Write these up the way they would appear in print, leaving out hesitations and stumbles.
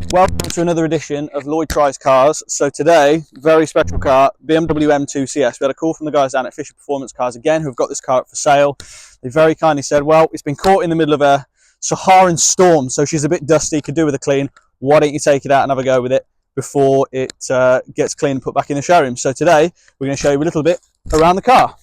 Welcome to another edition of Lloyd Tries Cars. So today, very special car, BMW M2 CS. We had a call from the guys down at Fisher Performance Cars again, who've got this car up for sale. They very kindly said, well, it's been caught in the middle of a Saharan storm, so she's a bit dusty, could do with a clean. Why don't you take it out and have a go with it before it gets clean and put back in the showroom? So today, we're going to show you a little bit around the car.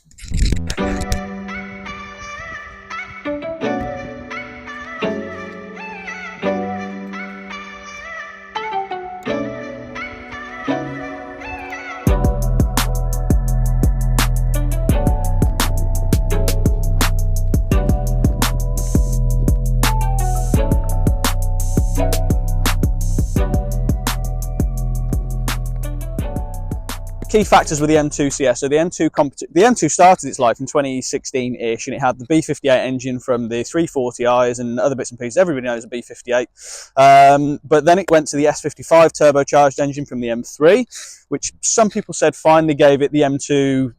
Key factors with the M2 CS. So the M2 started its life in 2016-ish, and it had the B58 engine from the 340i's and other bits and pieces. Everybody knows a B58. But then it went to the S55 turbocharged engine from the M3, which some people said finally gave it the M2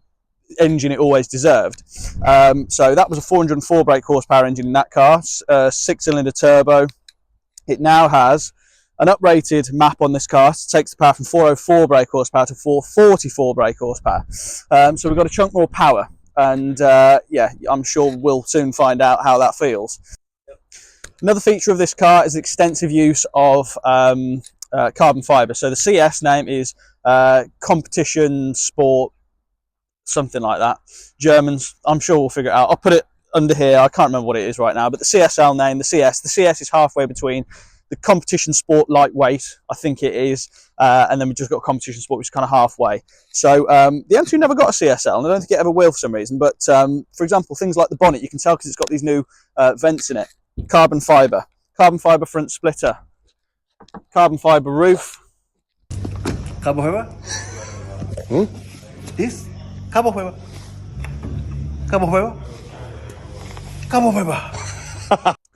engine it always deserved. So that was a 404 brake horsepower engine in that car, 6-cylinder turbo. It now has an uprated map on this car. It takes the power from 404 brake horsepower to 444 brake horsepower. So we've got a chunk more power, and yeah, I'm sure we'll soon find out how that feels. Another feature of this car is the extensive use of carbon fibre. So the CS name is Competition Sport, something like that. Germans, I'm sure we'll figure it out. I'll put it under here. I can't remember what it is right now, but the CSL name, the CS is halfway between the Competition Sport Lightweight, I think it is, and then we've just got Competition Sport, which is kind of halfway. So the M2 never got a CSL, and I don't think it ever will for some reason, but for example, things like the bonnet, you can tell because it's got these new vents in it. Carbon fibre front splitter, carbon fibre roof. Carbon fibre? This? Carbon fibre? Carbon fibre? Carbon fibre?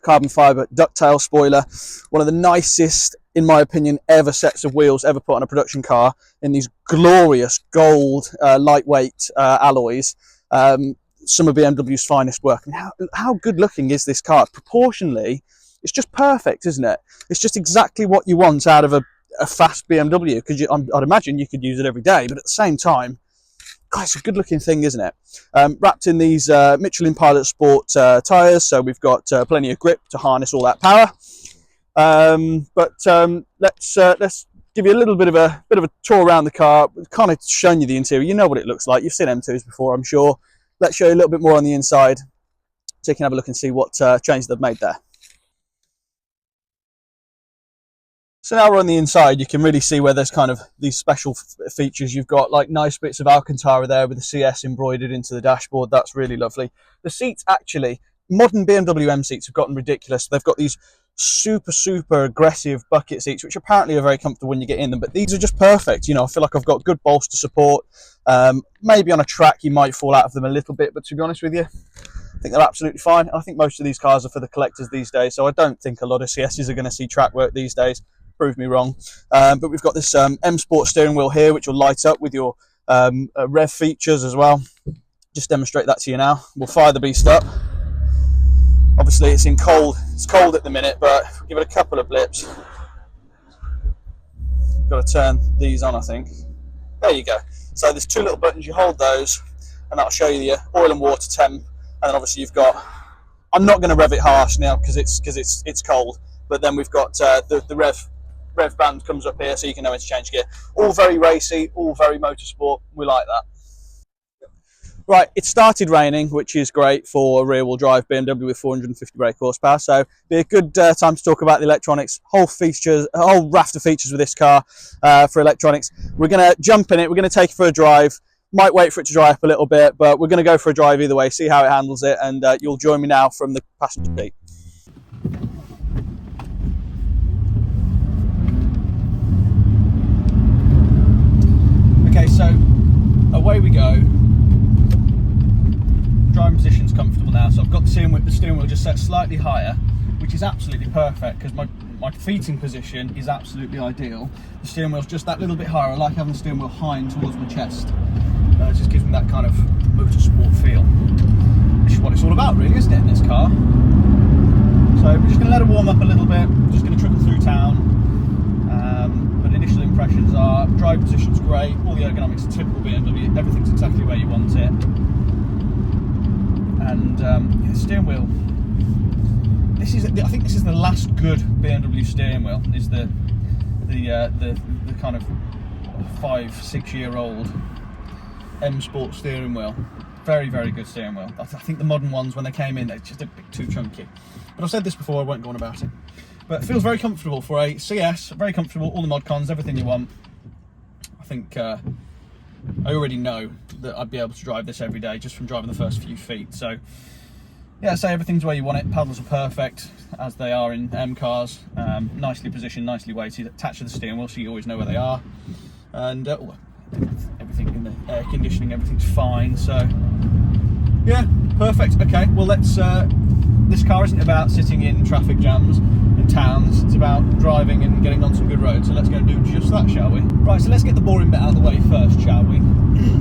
Carbon fibre ducktail spoiler, one of the nicest, in my opinion, ever sets of wheels ever put on a production car, in these glorious gold lightweight alloys. Some of BMW's finest work. I mean, how good looking is this car? Proportionally, it's just perfect, isn't it? It's just exactly what you want out of a fast BMW, because I'd imagine you could use it every day, but at the same time, God, it's a good looking thing, isn't it? Wrapped in these Michelin Pilot Sport tyres, so we've got plenty of grip to harness all that power. Let's give you a little bit of a tour around the car. We've kind of shown you the interior. You know what it looks like. You've seen M2s before, I'm sure. Let's show you a little bit more on the inside, so you can have a look and see what changes they've made there. So now we're on the inside, you can really see where there's kind of these special features. You've got like nice bits of Alcantara there with the CS embroidered into the dashboard. That's really lovely. The seats, actually, modern BMW M seats have gotten ridiculous. They've got these super aggressive bucket seats, which apparently are very comfortable when you get in them, but these are just perfect. You know, I feel like I've got good bolster support. Maybe on a track you might fall out of them a little bit, but to be honest with you, I think they're absolutely fine. And I think most of these cars are for the collectors these days, so I don't think a lot of CSs are going to see track work these days. Prove me wrong. But we've got this M Sport steering wheel here, which will light up with your rev features as well. Just demonstrate that to you now. We'll fire the beast up. Obviously it's cold at the minute, but if we give it a couple of blips, got to turn these on, I think. There you go. So there's two little buttons, you hold those, and that'll show you your oil and water temp. And then obviously you've got, I'm not going to rev it harsh now because it's cold, but then we've got the rev band comes up here, so you can know when to change gear. All very racy, all very motorsport. We like that. Right, it started raining, which is great for a rear-wheel drive BMW with 450 brake horsepower. So be a good time to talk about the electronics. A whole raft of features with this car for electronics. We're going to jump in it. We're going to take it for a drive. Might wait for it to dry up a little bit, but we're going to go for a drive either way, see how it handles it, and you'll join me now from the passenger seat. Okay, so away we go. Driving position's comfortable now, so I've got the steering wheel just set slightly higher, which is absolutely perfect because my feeting position is absolutely ideal. The steering wheel's just that little bit higher. I like having the steering wheel high and towards my chest. It just gives me that kind of motorsport feel, which is what it's all about really, isn't it, in this car? So we're just going to let it warm up a little bit, just going to trickle through town. driving position's great, all the ergonomics are typical BMW, everything's exactly where you want it. And the steering wheel, I think this is the last good BMW steering wheel, is the kind of 5-6 year old M Sport steering wheel. Very, very good steering wheel. I think the modern ones, when they came in, they're just a bit too chunky. But I've said this before, I won't go on about it. But it feels very comfortable for a CS, very comfortable, all the mod cons, everything you want. I think I already know that I'd be able to drive this every day just from driving the first few feet. So yeah, so everything's where you want it. Paddles are perfect, as they are in M Cars. Nicely positioned, nicely weighted, attached to the steering wheel, so you always know where they are. And everything in the air conditioning, everything's fine. So yeah, perfect. Okay, well let's. This car isn't about sitting in traffic jams and towns. It's about driving and getting on some good roads. So let's go and do just that, shall we? Right. So let's get the boring bit out of the way first, shall we?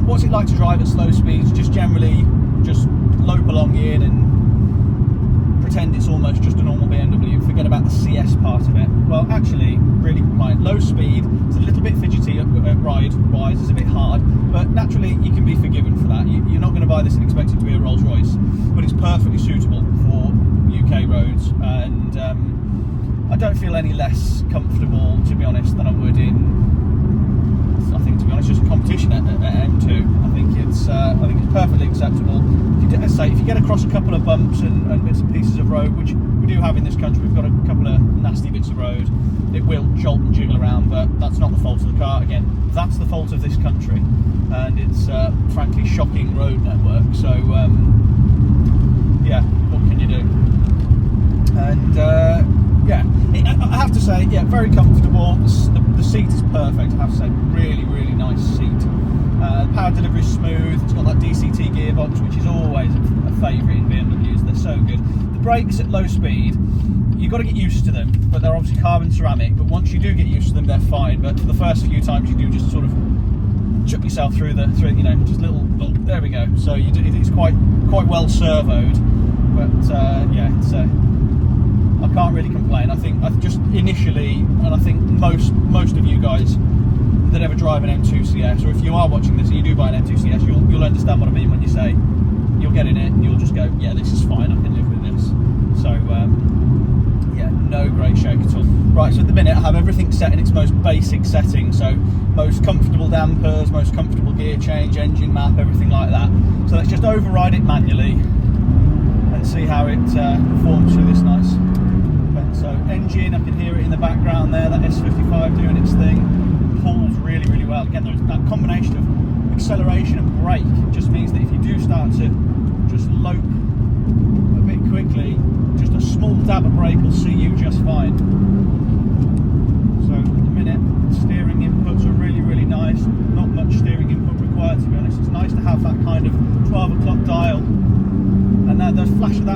What's it like to drive at slow speeds? Just generally, just lope along in and pretend it's almost just a normal BMW. Forget about the CS part of it. Well, actually, really compliant. Low speed, it's a little bit fidgety at ride-wise, it's a bit hard, but naturally you can be forgiven for that. You're not going to buy this and expect it to be a Rolls Royce, but it's perfectly suitable for UK roads, and I don't feel any less comfortable, to be honest, than I would in, I think, to be honest, just competition at M2. I think it's perfectly acceptable. As I say, if you get across a couple of bumps and bits and pieces of road, which we do have in this country, we've got a couple of nasty bits of road, it will jolt and jiggle around, but that's not the fault of the car. Again, that's the fault of this country, and it's frankly shocking road network. So yeah, what can you do? And yeah, I have to say, yeah, very comfortable. The seat is perfect, I have to say, really, really nice seat. Power delivery is smooth, it's got that DCT gearbox, which is always a favourite in BMWs, they're so good. The brakes at low speed, you've got to get used to them, but they're obviously carbon ceramic, but once you do get used to them, they're fine. But for the first few times you do just sort of chuck yourself through you know, just little, there we go. So it's quite well servoed, but yeah, it's I can't really complain. I think just initially, and I think most of you guys that ever drive an M2 CS, or if you are watching this and you do buy an M2 CS, you'll understand what I mean when you say you'll get in it and you'll just go, yeah, this is fine, I can live with this. So yeah, no great shake at all. Right, so at the minute I have everything set in its most basic setting, so most comfortable dampers, most comfortable gear change, engine map, everything like that. So let's just override it manually and see how it performs through this nice. So engine, I can hear it in the background there, that S55 doing its thing. Pulls really, really well. Again, there's that combination of acceleration and brake just means that if you do start to just lope a bit quickly, just a small dab of brake will see you just fine. So at the minute, steering inputs are really, really nice. Not much steering input required, to be honest. It's nice to have that kind of 12 o'clock dial. And now the flash of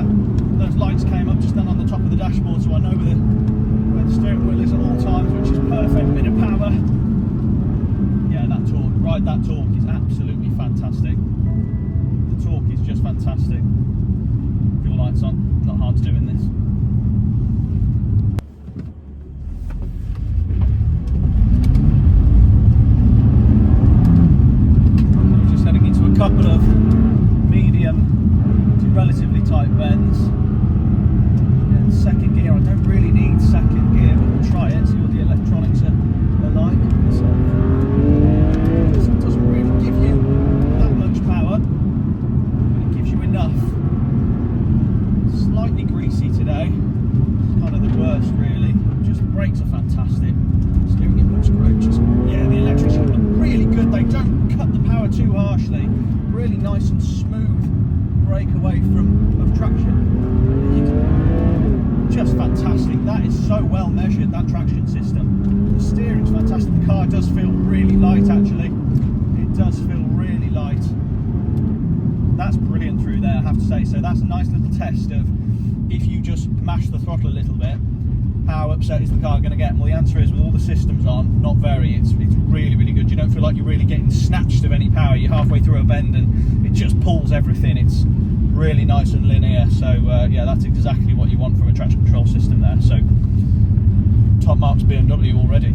those lights came up just then on the top of the dashboard, so I know where the steering wheel is at all times, which is perfect. Bit of power. That torque, ride that torque is absolutely fantastic. The torque is just fantastic. Fuel lights on, not hard to do in this. So we're just heading into a couple of medium to relatively tight bends. Yeah, second gear, I don't really need second gear, but we'll try it, see what the electronics are like. So it doesn't really give you that much power, but it gives you enough. Slightly greasy today, it's kind of the worst really. Just the brakes are fantastic. Steering input's great. Just, yeah, the electrics look really good. They don't cut the power too harshly. Really nice and smooth breakaway of traction. Just fantastic. That is so well measured, that traction system. The steering's fantastic. The car does feel really light, actually. It does feel really light. That's brilliant through there, I have to say. So that's a nice little test of, if you just mash the throttle a little bit, how upset is the car going to get? Well, the answer is, with all the systems on, not very. It's really, really good. You don't feel like you're really getting snatched of any power. You're halfway through a bend and it just pulls everything. It's really nice and linear. So yeah, that's exactly what you want from a traction control system there. So top marks BMW already.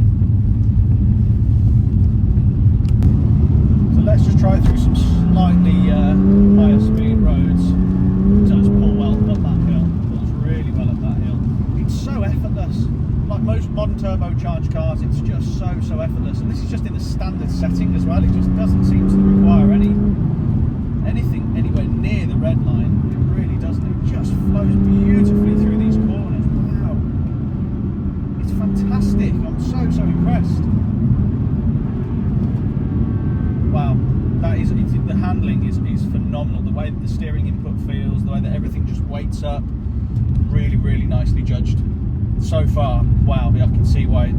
let's just try through some slightly higher speed roads. It does pull well up that hill, pulls really well up that hill. It's so effortless. Like most modern turbocharged cars, it's just so effortless. And this is just in the standard setting as well. It just doesn't seem to require anything anywhere near the red line. It really doesn't. It just flows beautifully through these corners. Wow. It's fantastic. I'm so impressed. Wow. The handling is phenomenal. The way that the steering input feels, the way that everything just weights up, really nicely judged. So far, wow, I can see why it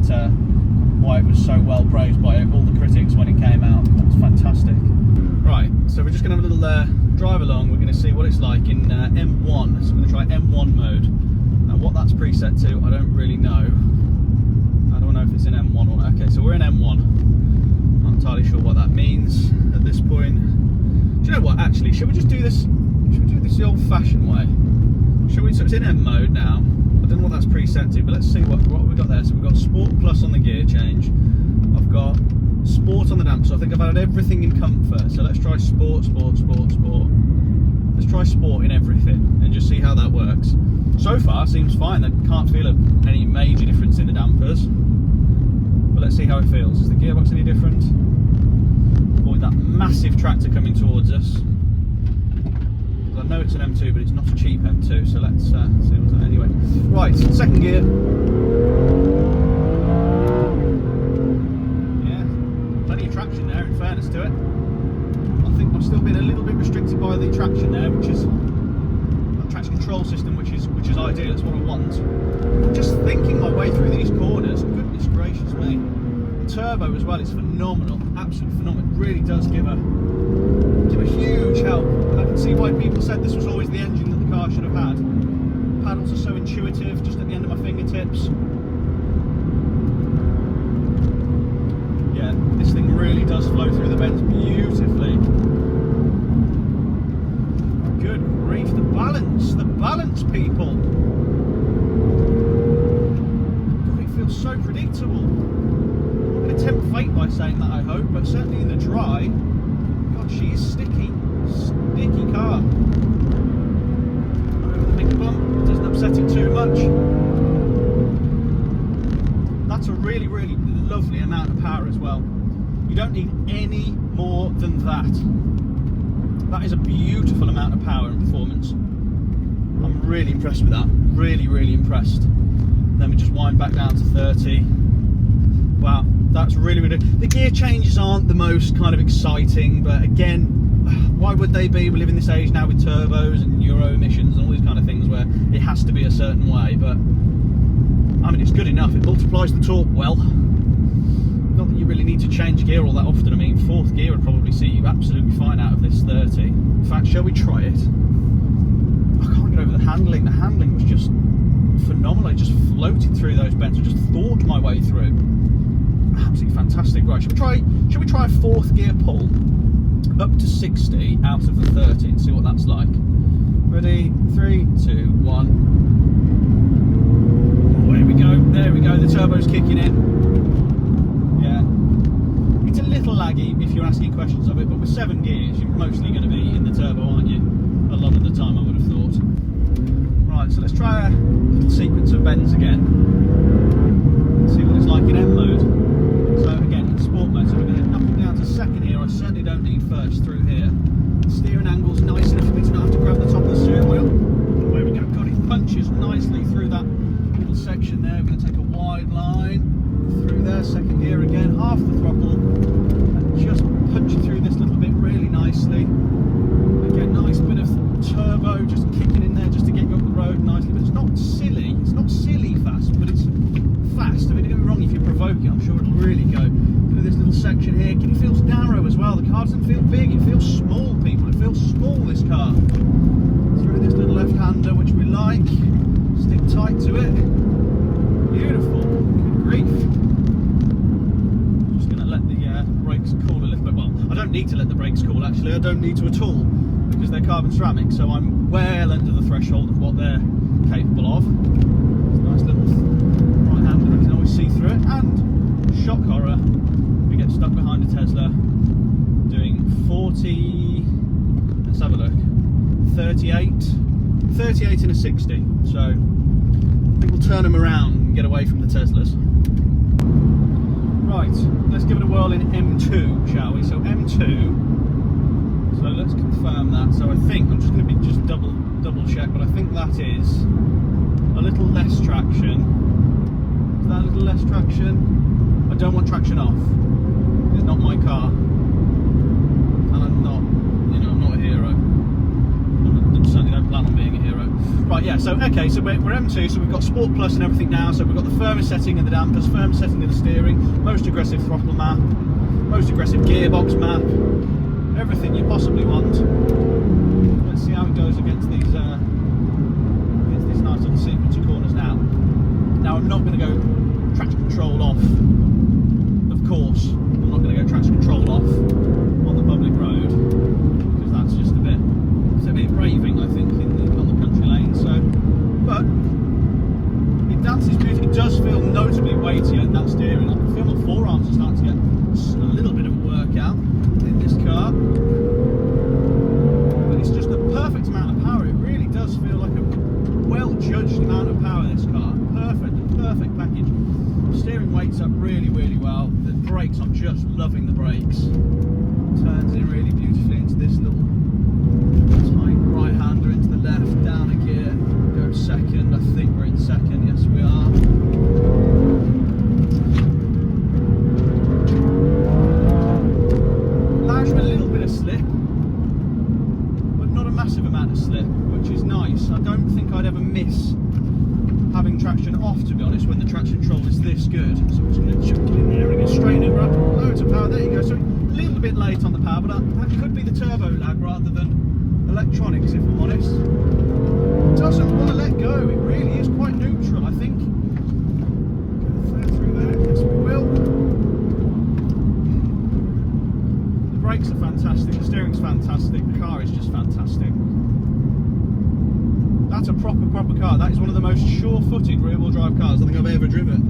was so well praised by all the critics when it came out. That's fantastic. Right, so we're just going to have a little drive along. We're going to see what it's like in M1. So we're going to try M1 mode. Now what that's preset to, I don't really know. I don't know if it's in M1 or not. Okay, so we're in M1. Not entirely sure what that means at this point. Do you know what, actually, should we just do this? Should we do this the old-fashioned way? Should we? So it's in M mode now. I don't know what that's preset to, but let's see what we've got there. So we've got Sport Plus on the gear change. I've got Sport on the damper, so I think I've added everything in comfort. So let's try Sport. Let's try Sport in everything and just see how that works. So far, seems fine. I can't feel any major difference in the dampers. But let's see how it feels. Is the gearbox any different? Avoid that massive tractor coming towards us. I know it's an M2, but it's not a cheap M2, so let's see what's that. Anyway, right, second gear. Yeah, plenty of traction there, in fairness to it. I think I've still been a little bit restricted by the traction there, which is the traction control system, which is ideal. It's what I want. I'm just thinking my way through these corners. Goodness gracious me! The turbo as well is phenomenal, absolutely phenomenal. It really does give a huge help, and I can see why people said this was always the engine that the car should have had. Paddles are so intuitive, just at the end of my fingertips. Yeah, this thing really does flow through the bends beautifully. Good grief, the balance, people. God, it feels so predictable. I'm not going to tempt fate by saying that, I hope, but certainly in the dry, God, she is sticky car. Over the big bump, doesn't upset it too much. That's a really lovely amount of power as well. You don't need any more than that. That is a beautiful amount of power and performance. I'm really impressed with that. Really impressed. Let me just wind back down to 30. Wow, that's really the gear changes aren't the most kind of exciting, but again, why would they be? We live in this age now with turbos and Euro emissions and all these kind of things where it has to be a certain way, but I mean, it's good enough. It multiplies the torque well. Not that you really need to change gear all that often. I mean, fourth gear would probably see you absolutely fine out of this 30. In fact, shall we try it? I can't get over the handling. The handling was just phenomenal. I just floated through those bends. I just thought my way through. Absolutely fantastic. Right, should we try a fourth gear pull up to 60 out of the 30 and see what that's like? Ready? 3, 2, 1. Oh, here we go. There we go. The turbo's kicking in. Yeah. It's a little laggy if you're asking questions of it, but with 7 gears, you're mostly going to be in the turbo, aren't you? A lot of the time, I would have thought. Right, so let's try a little sequence of bends again. See what it's like in M mode. So again, in sport mode, so we're going to knock it down to second here. I certainly don't need first through here. The steering angle's nice enough for me to not have to grab the top of the steering wheel. There we go. God, it punches nicely through that little section there. We're going to take a wide line through there. Second gear again, half the throttle, and just punch through this little bit really nicely. Again, nice bit of turbo just kicking in there just to get you up the road nicely. But it's not silly. It's not silly fast, but it's fast. I mean, don't get me wrong, if you provoke it, I'm sure it'll really go. Look at this little section here. It feels narrow as well. The car doesn't feel big, it feels small, people. It feels small, this car. Through this little left-hander, which we like. Stick tight to it. Beautiful. Good grief. I'm just going to let the brakes cool a little bit. Well, I don't need to let the brakes cool, actually. I don't need to at all, because they're carbon ceramic, so I'm well under the threshold of what they're capable of. Nice little right-hander, I can always see through it, and shock horror, we get stuck behind a Tesla doing 40, let's have a look, 38 in a 60. So I think we'll turn them around and get away from the Teslas. Right, let's give it a whirl in M2, shall we? So M2, so let's confirm that. So I think, I'm just going to be double check, but I think that is a little less traction. Is that a little less traction? I don't want traction off. It's not my car. And I'm not, you know, I'm not a hero. I certainly don't plan on being a hero. Right, yeah, so okay, so we're M2, so we've got Sport Plus and everything now, so we've got the firmest setting of the dampers, firmest setting of the steering, most aggressive throttle map, most aggressive gearbox map, everything you possibly want. Let's see how it goes against these nice little sequence of corners now. Now I'm not going to go traction control off, of course. I'm not going to go traction control off on the public road, because that's just a bit braving, I think, on the country lane. So, but it dances beautifully. It does feel notably weightier in that steering. I can feel my forearms are starting to get a little bit of a workout in this car. But it's just the perfect amount of power. It really does feel like a well-judged amount of power, this car. Perfect package. Steering weights up really well. The brakes, I'm just loving the brakes. Turns in really beautifully into this little tight right hander into the left, down a gear, go second. I think we're in second, yes we are. Allows you a little bit of slip, but not a massive amount of slip, which is nice. I don't think I'd ever miss having traction off, to be honest, when the traction control is this good. So I'm just going to chuck it in there and get straight over, loads of power. There you go. So a little bit late on the power, but that could be the turbo lag rather than electronics, if I'm honest. It doesn't want to let go. It really is quite neutral, I think. Go through there. Yes, we will. The brakes are fantastic. The steering's fantastic. The car is just fantastic. That's a proper car. That is one of the most sure-footed rear-wheel drive cars I think I've ever driven.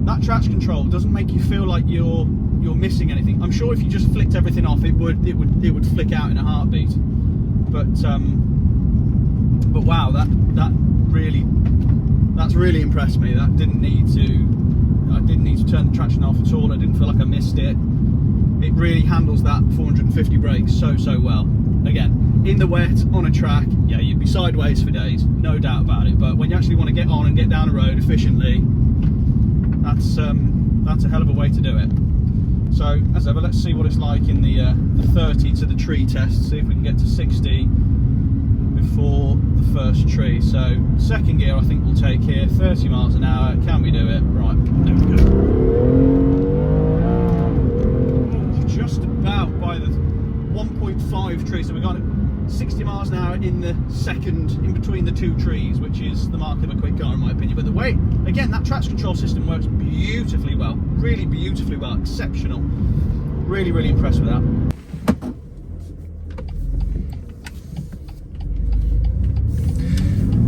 That traction control doesn't make you feel like you're missing anything. I'm sure if you just flicked everything off, it would flick out in a heartbeat. But wow, that's really impressed me. That didn't need to. I didn't need to turn the traction off at all. I didn't feel like I missed it. It really handles that 450 brakes so well. Again, in the wet, on a track, yeah, you'd be sideways for days, no doubt about it. But when you actually want to get on and get down a road efficiently, that's a hell of a way to do it. So, as ever, let's see what it's like in the 30 to the tree test, see if we can get to 60 before the first tree. So, second gear I think we'll take here, 30 miles an hour, can we do it? Right, there we go. Just about by the 1.5 tree, so we've got 60 miles an hour in the second, in between the two trees, which is the mark of a quick car in my opinion. But the way, again, that traction control system works beautifully well, really beautifully well, exceptional. Really impressed with that.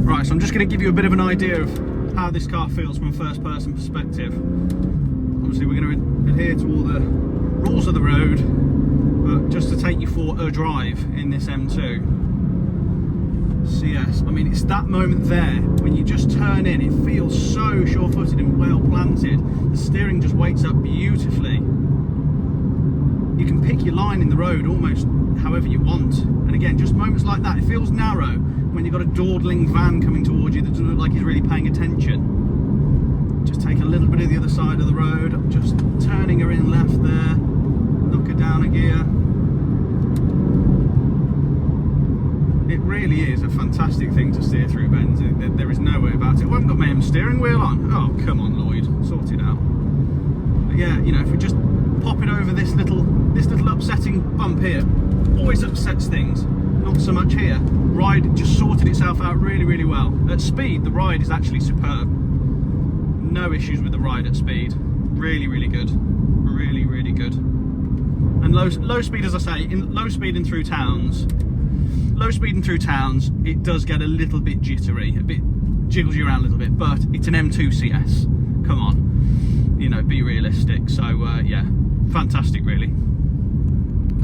Right, so I'm just going to give you a bit of an idea of how this car feels from a first person perspective. Obviously we're going to adhere to all the rules of the road, but just to take you for a drive in this M2 CS, I mean, it's that moment there when you just turn in, it feels so sure-footed and well planted. The steering just weights up beautifully. You can pick your line in the road almost however you want, and again, just moments like that, it feels narrow when you've got a dawdling van coming towards you that doesn't look like he's really paying attention. Just take a little bit of the other side of the road, just turning her in left there, knock her down a gear. It really is a fantastic thing to steer through bends. There is no way about it. I haven't got my steering wheel on. Oh, come on, Lloyd, sort it out. But yeah, you know, if we just pop it over this little upsetting bump here, always upsets things. Not so much here. Ride just sorted itself out really well. At speed, the ride is actually superb. No issues with the ride at speed. Really good. Really good. And low speed, as I say, in low speed and through towns, it does get a little bit jittery, a bit jiggles you around a little bit, but it's an M2 CS. Come on, you know, be realistic. So yeah, fantastic really.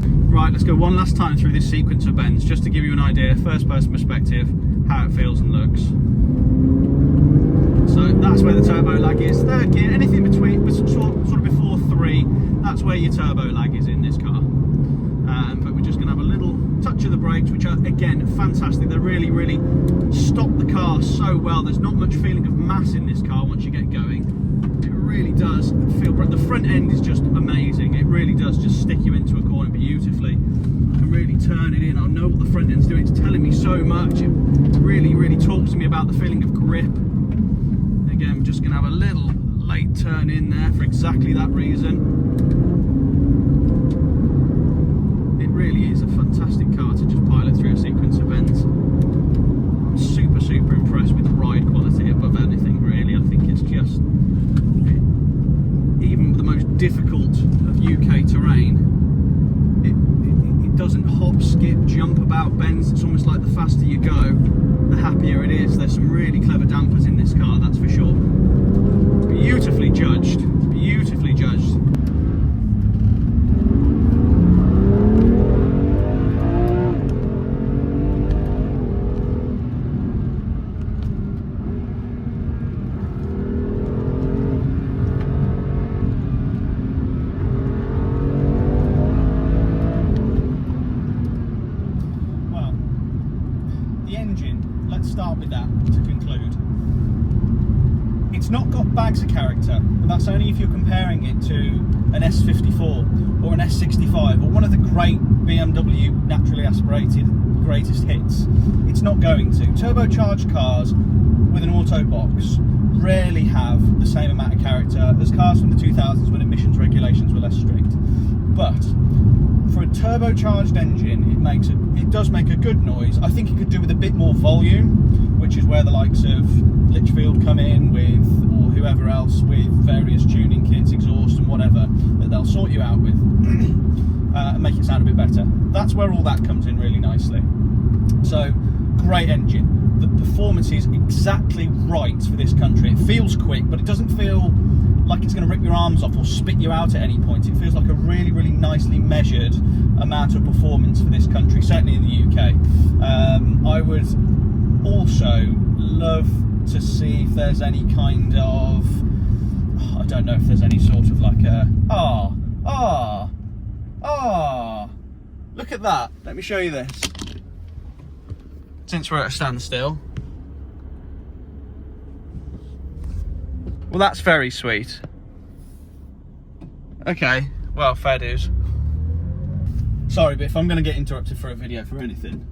Right, let's go one last time through this sequence of bends, just to give you an idea, first person perspective, how it feels and looks. So that's where the turbo lag is. Third gear, anything between, sort of before 3, that's where your turbo lag is in this car. But we're just going to have a little touch of the brakes, which are, again, fantastic. They really, really stop the car so well. There's not much feeling of mass in this car once you get going. It really does feel, the front end is just amazing. It really does just stick you into a corner beautifully. You can really turn it in. I know what the front end's doing. It's telling me so much. It really, really talks to me about the feeling of grip. Again, we're just going to have a little late turn in there for exactly that reason. It really is a fantastic car to just pilot through a sequence of bends. I'm super, super impressed with the ride quality above anything, really. I think it's just, even the most difficult of UK terrain, it doesn't hop, skip, jump about bends. It's almost like the faster you go, the happier it is. There's some really clever dampers in this car, that's for sure. Beautifully judged, beautifully judged. Start with that to conclude. It's not got bags of character, but that's only if you're comparing it to an S54 or an S65 or one of the great BMW naturally aspirated greatest hits. It's not going to. Turbocharged cars with an auto box rarely have the same amount of character as cars from the 2000s when emissions regulations were less strict. But for a turbocharged engine, it does make a good noise. I think it could do with a bit more volume, which is where the likes of Litchfield come in with, or whoever else, with various tuning kits, exhaust and whatever, that they'll sort you out with and make it sound a bit better. That's where all that comes in really nicely. So, great engine. The performance is exactly right for this country. It feels quick, but it doesn't feel like it's going to rip your arms off or spit you out at any point. It feels like a really, really nicely measured amount of performance for this country, certainly in the UK. I would also love to see if there's any kind of, I don't know if there's any sort of like a, look at that. Let me show you this. Since we're at a standstill. Well, that's very sweet. Okay, well, fair dues. Sorry, but if I'm going to get interrupted for a video for anything,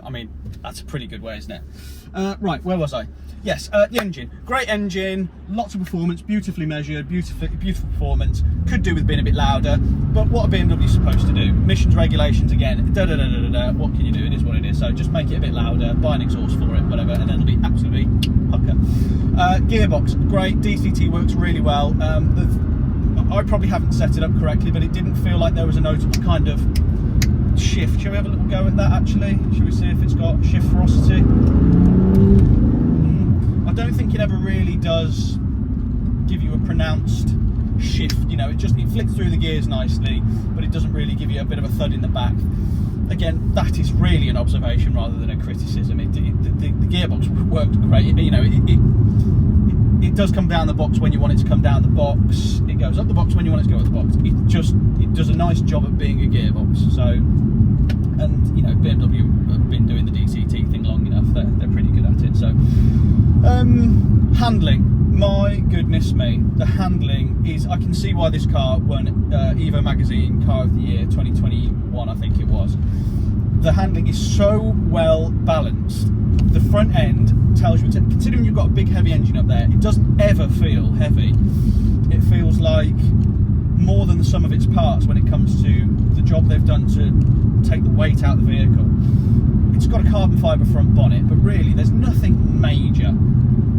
I mean, that's a pretty good way, isn't it? Right, where was I? Yes, the engine. Great engine, lots of performance, beautifully measured, beautiful performance. Could do with being a bit louder, but what are BMW supposed to do? Emissions regulations again, what can you do? It is what it is, so just make it a bit louder, buy an exhaust for it, whatever, and it'll be absolutely pucker. Gearbox, great, DCT works really well. I probably haven't set it up correctly, but it didn't feel like there was a notable kind of shift. Shall we have a little go at that actually? Shall we see if it's got shift ferocity? I don't think it ever really does give you a pronounced shift, you know, it flicks through the gears nicely, but it doesn't really give you a bit of a thud in the back. Again, that is really an observation rather than a criticism. The gearbox worked great, you know, it does come down the box when you want it to come down the box, it goes up the box when you want it to go up the box. It does a nice job of being a gearbox. So, and you know, BMW have been doing the DCT thing long enough, they're pretty good at it. So handling, my goodness me, the handling is, I can see why this car won Evo Magazine Car of the Year 2021, I think it was. The handling is so well balanced. The front end tells you, considering you've got a big heavy engine up there, it doesn't ever feel heavy. It feels like more than the sum of its parts when it comes to the job they've done to take the weight out of the vehicle. It's got a carbon fibre front bonnet, but really there's nothing major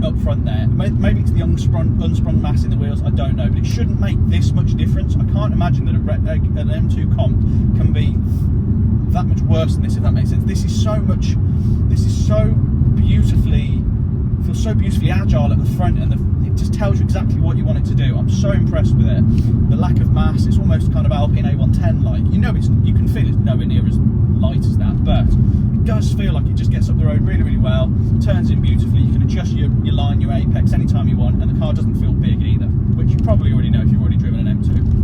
up front there. Maybe it's the unsprung mass in the wheels, I don't know, but it shouldn't make this much difference. I can't imagine that an M2 comp can be that much worse than this, if that makes sense. This is so beautifully, feels so beautifully agile at the front, and it it just tells you exactly what you want it to do. I'm so impressed with it. The lack of mass, it's almost kind of Alpine A110 like. You know, you can feel it's nowhere near as light as that, but it does feel like it just gets up the road really, really well, turns in beautifully. You can adjust your line, your apex anytime you want, and the car doesn't feel big either, which you probably already know if you've already driven an M2.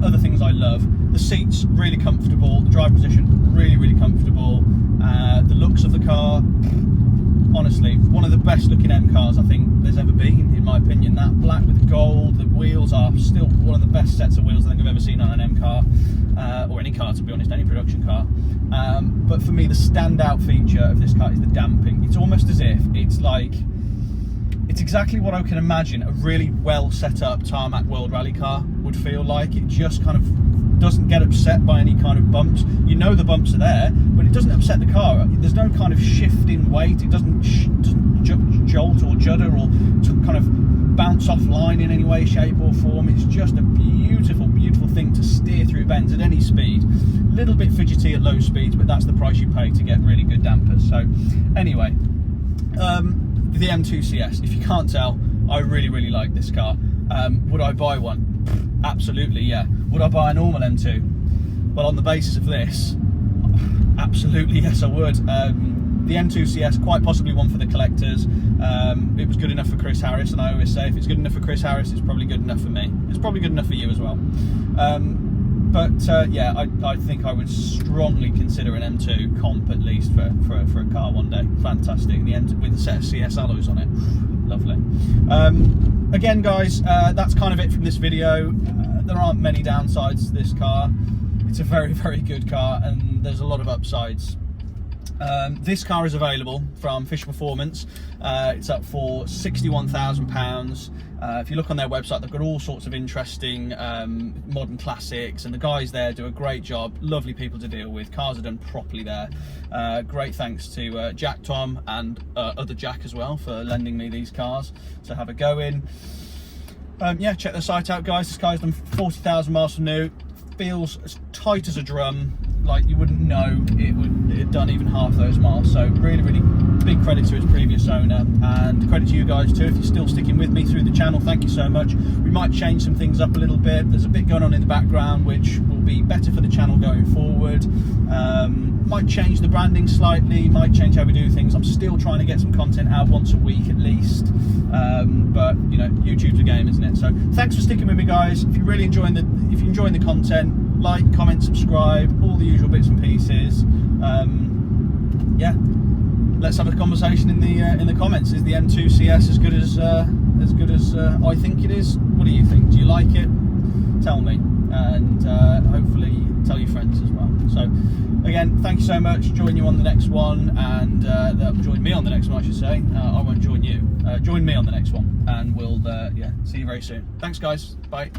Other things I love, the seats, really comfortable, the drive position, really, really comfortable. The looks of the car, honestly, one of the best looking M cars I think there's ever been, in my opinion. That black with gold, the wheels are still one of the best sets of wheels I think I've ever seen on an M car, or any car to be honest, any production car. But for me, the standout feature of this car is the damping. It's almost as if it's exactly what I can imagine a really well set up tarmac World Rally car would feel like. It just kind of doesn't get upset by any kind of bumps. You know the bumps are there, but it doesn't upset the car. There's no kind of shift in weight. It doesn't jolt or judder or kind of bounce off line in any way, shape or form. It's just a beautiful, beautiful thing to steer through bends at any speed. A little bit fidgety at low speeds, but that's the price you pay to get really good dampers. So anyway, the M2 CS, if you can't tell, I really, really like this car. Would I buy one? Absolutely, yeah. Would I buy a normal M2? Well, on the basis of this, absolutely yes I would. The M2 CS, quite possibly one for the collectors. It was good enough for Chris Harris, and I always say if it's good enough for Chris Harris, it's probably good enough for me. It's probably good enough for you as well. Yeah, I think I would strongly consider an M2 comp at least for a car one day. Fantastic. The M2 with a set of CS alloys on it, lovely. Again, guys, that's kind of it from this video. There aren't many downsides to this car. It's a very, very good car, and there's a lot of upsides. This car is available from Fisher Performance. It's up for £61,000. If you look on their website, they've got all sorts of interesting modern classics, and the guys there do a great job. Lovely people to deal with. Cars are done properly there. Great thanks to Jack, Tom, and other Jack as well for lending me these cars to have a go in. Yeah, check the site out, guys. This car's done 40,000 miles from new. Feels as tight as a drum. Like you wouldn't know it had done even half those miles. So really, really big credit to its previous owner, and credit to you guys too if you're still sticking with me through the channel. Thank you so much. We might change some things up a little bit. There's a bit going on in the background which will be better for the channel going forward. Might change the branding slightly, might change how we do things. I'm still trying to get some content out once a week at least, but you know, YouTube's a game, isn't it? So thanks for sticking with me, guys. If you're really enjoying the content, like, comment, subscribe, all the usual bits and pieces. Yeah, let's have a conversation in the comments. Is the M2 CS as good as I think it is? What do you think? Do you like it? Tell me, and hopefully tell your friends as well. So again, thank you so much. Join you on the next one, and join me on the next one, I should say. I won't join you. Join me on the next one, and we'll yeah, see you very soon. Thanks, guys. Bye.